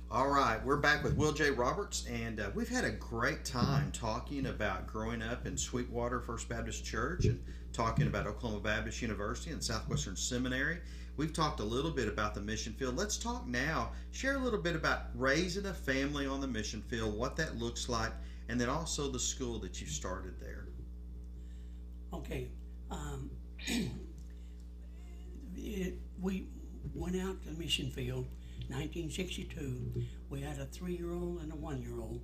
All right, we're back with Will J. Roberts, and we've had a great time talking about growing up in Sweetwater First Baptist Church and talking about Oklahoma Baptist University and Southwestern Seminary. We've talked a little bit about the mission field. Let's talk now, share a little bit about raising a family on the mission field, what that looks like, and then also the school that you started there. Okay, um, we went out to the mission field 1962. We had a 3-year-old and a 1-year-old,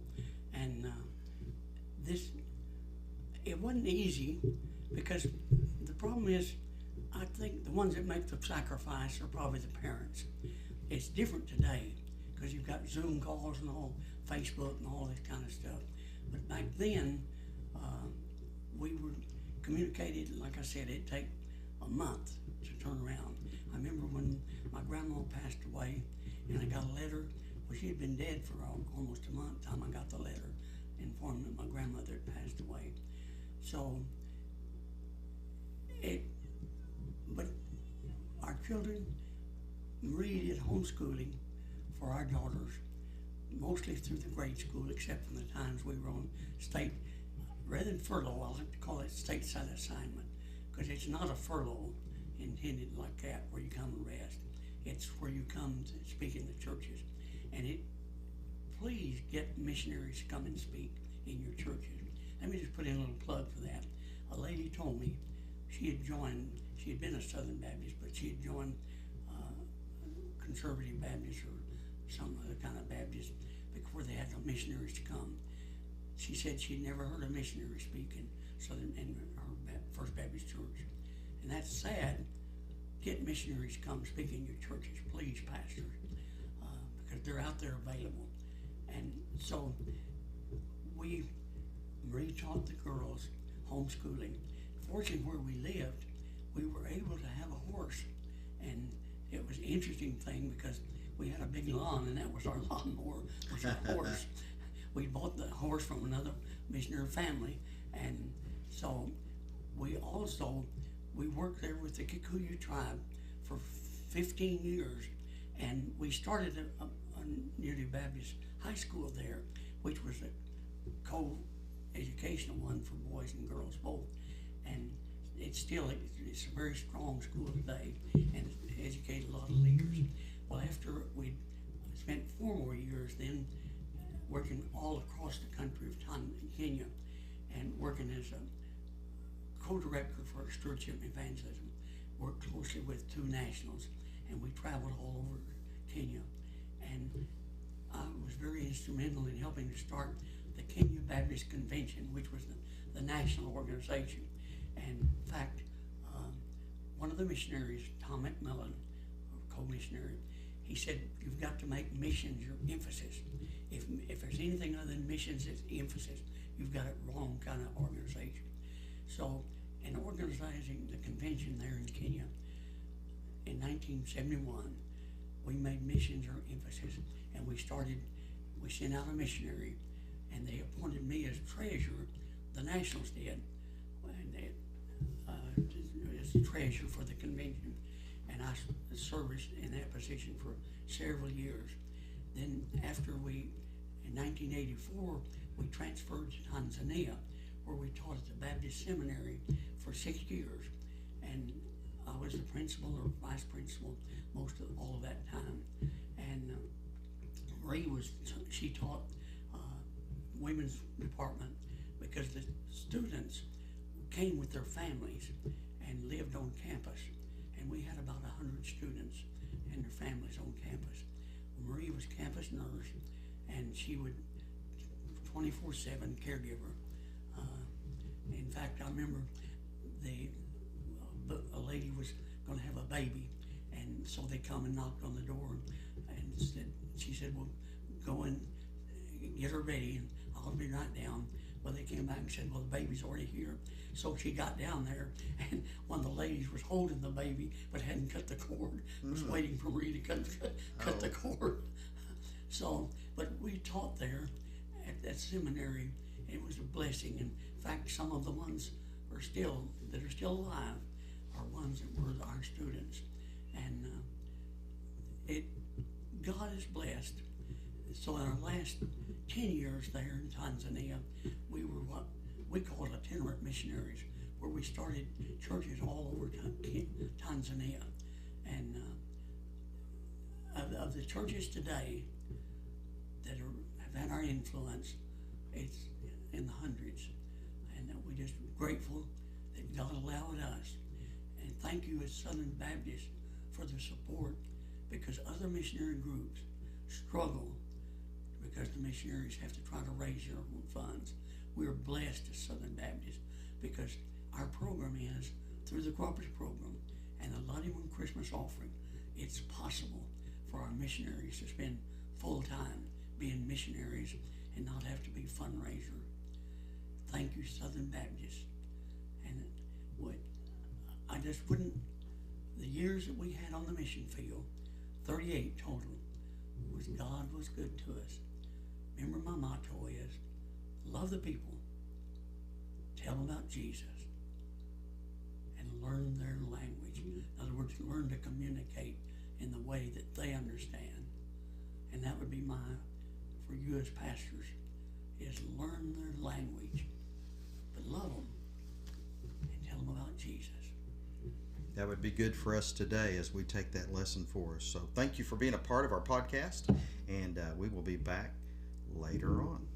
and this it wasn't easy because the problem is, I think the ones that make the sacrifice are probably the parents. It's different today because you've got Zoom calls and all, Facebook and all this kind of stuff. But back then, uh, we were communicated. Like I said, it'd take a month to turn around. I remember when my grandma passed away, and I got a letter. Well, she had been dead for almost a month. Time I got the letter informing that my grandmother had passed away. So it, but our children really did homeschooling for our daughters, mostly through the grade school, except for the times we were on state, rather than furlough, I like to call it stateside assignment, because it's not a furlough intended like that where you come and rest. It's where you come to speak in the churches. And please get missionaries to come and speak in your churches. Let me just put in a little plug for that. A lady told me she had been a Southern Baptist, but she had joined Conservative Baptist or some other kind of Baptist before they had no missionaries to come. She said she'd never heard a missionary speak in her First Baptist Church. And that's sad. Get missionaries to come speak in your churches, please, pastors, because they're out there available. And so we retaught the girls homeschooling. Fortunately, where we lived, we were able to have a horse. And it was an interesting thing because we had a big lawn, and that was our lawnmower, was our horse. We bought the horse from another missionary family, and so we worked there with the Kikuyu tribe for 15 years, and we started a Unity Baptist high school there, which was a co-educational one for boys and girls both, and it's a very strong school today, and it's educated a lot of leaders. Well, after we spent 4 more years then working all across the country of Kenya, and working as a co-director for stewardship and evangelism, worked closely with 2 nationals, and we traveled all over Kenya. And I was very instrumental in helping to start the Kenya Baptist Convention, which was the national organization. And in fact, one of the missionaries, Tom McMillan, co-missionary, he said, you've got to make missions your emphasis. If there's anything other than missions as emphasis, you've got it wrong kind of organization. So in organizing the convention there in Kenya in 1971, we made missions our emphasis, and we sent out a missionary, and they appointed me as treasurer. The nationals did, and as treasurer for the convention, and I served in that position for several years. Then in 1984, we transferred to Tanzania, where we taught at the Baptist Seminary for 6 years, and I was the principal or vice principal most of all of that time. And Marie she taught women's department because the students came with their families and lived on campus, and we had about 100 students and their families on campus. Marie was campus nurse, and she would 24/7 caregiver. In fact, I remember a lady was going to have a baby, and so they come and knocked on the door, and she said, well, go and get her ready, and I'll be right down. Well, they came back and said, well, the baby's already here. So she got down there, and one of the ladies was holding the baby, but hadn't cut the cord, was waiting for Marie to cut the cord. So, but we taught there at that seminary. It was a blessing. In fact, some of the ones that are still alive are ones that were our students. And God is blessed. So in our last 10 years there in Tanzania, we were what we called itinerant missionaries, where we started churches all over Tanzania. And of the churches today that have had our influence, it's in the hundreds. And we're just grateful that God allowed us. And thank you as Southern Baptists for the support, because other missionary groups struggle because the missionaries have to try to raise their own funds. We are blessed as Southern Baptists because our program is through the cooperative program and the Lottie Moon Christmas offering. It's possible for our missionaries to spend full time being missionaries and not have to be fundraiser. Thank you, Southern Baptists. And I just wouldn't, the years that we had on the mission field, 38 total, was God was good to us. Remember, my motto is, love the people, tell them about Jesus, and learn their language. In other words, learn to communicate in the way that they understand. And that would be for you as pastors, is learn their language, but love them and tell them about Jesus. That would be good for us today as we take that lesson for us. So thank you for being a part of our podcast, and we will be back later on.